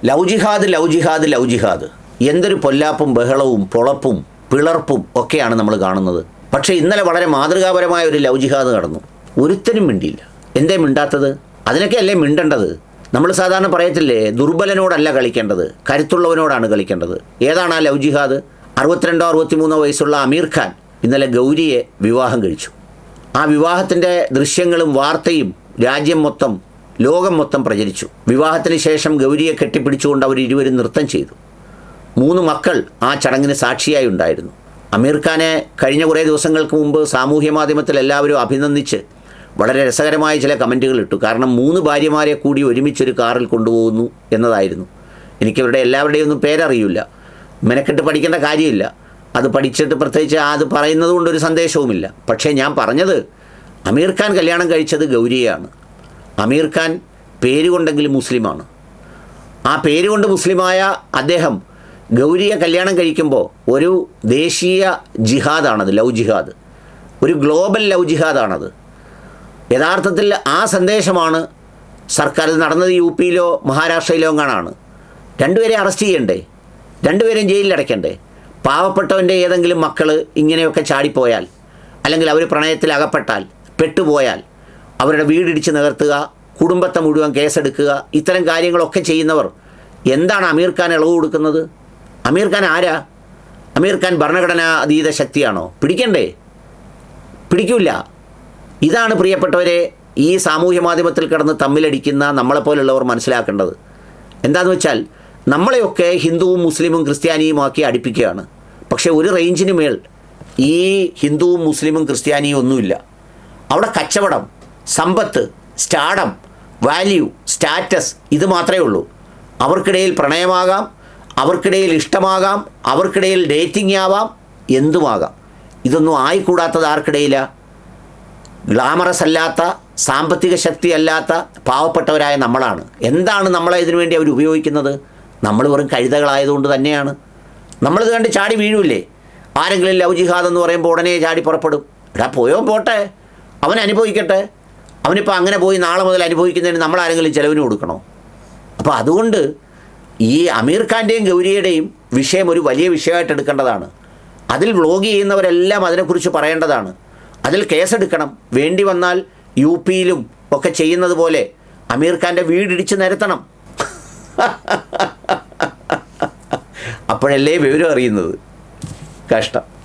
Love ജിഹാദ്, love ജിഹാദ്, love ജിഹാദ്. എന്തൊരു പൊല്ലാപ്പും ബഹളവും പൊളപ്പും പിളർപ്പും ഒക്കെയാണ് നമ്മൾ കാണുന്നത്. പക്ഷേ ഇന്നലെ വളരെ മാതൃകാപരമായ ഒരു ലവ് ജിഹാദ് നടന്നു. ഒരുത്തനും മിണ്ടിയില്ല. എന്തേ മിണ്ടാത്തത്? അതിനൊക്കെ അല്ലേ മിണ്ടേണ്ടത്? നമ്മൾ സാധാരണ പറയത്തില്ലേ, ദുർബലനോടല്ല കളിക്കേണ്ടത്, കരുത്തുള്ളവനോടാണ് കളിക്കേണ്ടത്. ഏതാണ് ആ ലവ് ജിഹാദ്? 62 63 വയസ്സുള്ള അമീർ ഖാൻ ഇന്നലെ ഗൗരിയെ വിവാഹം കഴിച്ചു. ആ വിവാഹത്തിൻ്റെ ദൃശ്യങ്ങളും വാർത്തയും രാജ്യം മൊത്തം, ലോകം മൊത്തം പ്രചരിച്ചു. വിവാഹത്തിന് ശേഷം ഗൗരിയെ കെട്ടിപ്പിടിച്ചുകൊണ്ട് അവർ ഇരുവരും നൃത്തം ചെയ്തു. 3 മക്കൾ ആ ചടങ്ങിന് സാക്ഷിയായി ഉണ്ടായിരുന്നു. അമീർ ഖാനെ കഴിഞ്ഞ കുറേ ദിവസങ്ങൾക്ക് മുമ്പ് സാമൂഹ്യ മാധ്യമത്തിൽ എല്ലാവരും അഭിനന്ദിച്ച് വളരെ രസകരമായ ചില കമൻറ്റുകൾ ഇട്ടു. കാരണം 3 ഭാര്യമാരെ കൂടി ഒരുമിച്ചൊരു കാറിൽ കൊണ്ടുപോകുന്നു എന്നതായിരുന്നു. എനിക്കവരുടെ എല്ലാവരുടെയും ഒന്നും പേരറിയില്ല, മെനക്കെട്ട് പഠിക്കേണ്ട കാര്യമില്ല. അത് പഠിച്ചിട്ട് പ്രത്യേകിച്ച് അത് പറയുന്നത് കൊണ്ടൊരു സന്ദേശവുമില്ല. പക്ഷേ ഞാൻ പറഞ്ഞത്, അമീർ ഖാൻ കല്യാണം കഴിച്ചത് ഗൗരിയെയാണ്. അമീർ ഖാൻ പേരുകൊണ്ടെങ്കിലും മുസ്ലിമാണ്. ആ പേരുകൊണ്ട് മുസ്ലിമായ അദ്ദേഹം ഗൗരിയെ കല്യാണം കഴിക്കുമ്പോൾ ഒരു ദേശീയ ജിഹാദാണത്, ലവ് ജിഹാദ്, ഒരു ഗ്ലോബൽ ലവ് ജിഹാദാണത്. യഥാർത്ഥത്തിൽ ആ സന്ദേശമാണ് സർക്കാർ. നടന്നത് യു പിയിലോ മഹാരാഷ്ട്രയിലോ എങ്ങാനാണ്. രണ്ടുപേരെ അറസ്റ്റ് ചെയ്യണ്ടേ? രണ്ടുപേരെയും ജയിലിലടയ്ക്കണ്ടേ? പാവപ്പെട്ടവൻ്റെ ഏതെങ്കിലും മക്കൾ ഇങ്ങനെയൊക്കെ ചാടിപ്പോയാൽ, അല്ലെങ്കിൽ അവർ പ്രണയത്തിൽ അകപ്പെട്ടാൽ, പെട്ടുപോയാൽ അവരുടെ വീടിടിച്ച് നികർത്തുക, കുടുംബത്തെ മുഴുവൻ കേസെടുക്കുക, ഇത്തരം കാര്യങ്ങളൊക്കെ ചെയ്യുന്നവർ എന്താണ് അമീർ ഖാൻ ഇളവ് കൊടുക്കുന്നത്? അമീർ ഖാൻ ആരാ? അമീർ ഖാൻ ഭരണഘടനാ അതീത ശക്തിയാണോ? പിടിക്കണ്ടേ? പിടിക്കില്ല. ഇതാണ് പ്രിയപ്പെട്ടവരെ ഈ സാമൂഹ്യ മാധ്യമത്തിൽ കിടന്ന് തമ്മിലടിക്കുന്ന നമ്മളെപ്പോലുള്ളവർ മനസ്സിലാക്കേണ്ടത്. എന്താണെന്ന് വെച്ചാൽ, നമ്മളെയൊക്കെ ഹിന്ദുവും മുസ്ലിമും ക്രിസ്ത്യാനിയുമാക്കി അടുപ്പിക്കുകയാണ്. പക്ഷേ ഒരു റേഞ്ചിന് മേൽ ഈ ഹിന്ദുവും മുസ്ലിമും ക്രിസ്ത്യാനിയും ഒന്നുമില്ല. അവിടെ കച്ചവടം, സമ്പത്ത്, സ്റ്റാർഡം, വാല്യൂ, സ്റ്റാറ്റസ്, ഇത് മാത്രമേ ഉള്ളൂ. അവർക്കിടയിൽ പ്രണയമാകാം, അവർക്കിടയിൽ ഇഷ്ടമാകാം, അവർക്കിടയിൽ ഡേറ്റിംഗ് ആവാം, എന്തുമാകാം. ഇതൊന്നും ആയിക്കൂടാത്തത് ആർക്കിടയിലാണ്? ഗ്ലാമറസ് അല്ലാത്ത, സാമ്പത്തിക ശക്തി അല്ലാത്ത പാവപ്പെട്ടവരായ നമ്മളാണ്. എന്താണ് നമ്മളെ ഇതിനു വേണ്ടി അവർ ഉപയോഗിക്കുന്നത്? നമ്മൾ വെറും കഴുതകളായതുകൊണ്ട് തന്നെയാണ്. നമ്മളിത് കണ്ട് ചാടി വീഴൂലേ? ആരെങ്കിലും ലവ് ജിഹാദ് എന്ന് പറയുമ്പോൾ ഉടനെ ചാടി പുറപ്പെടും. എടാ പോയോ പോട്ടെ, അവൻ അനുഭവിക്കട്ടെ. അവനിപ്പോൾ അങ്ങനെ പോയി നാളെ മുതൽ അനുഭവിക്കുന്നതിന് നമ്മളാരെങ്കിലും ചിലവിന് കൊടുക്കണോ? അപ്പോൾ അതുകൊണ്ട് ഈ അമീർ ഖാൻ്റെയും ഗൗരിയുടെയും വിഷയം ഒരു വലിയ വിഷയമായിട്ട് എടുക്കേണ്ടതാണ്. അതിൽ വ്ളോഗ് ചെയ്യുന്നവരെല്ലാം അതിനെക്കുറിച്ച് പറയേണ്ടതാണ്. അതിൽ കേസെടുക്കണം. വേണ്ടി വന്നാൽ യു പിയിലും ഒക്കെ ചെയ്യുന്നത് പോലെ അമീർ ഖാൻ്റെ വീടിടിച്ച് നിരത്തണം. അപ്പോഴല്ലേ വിവരം അറിയുന്നത്. കഷ്ടം.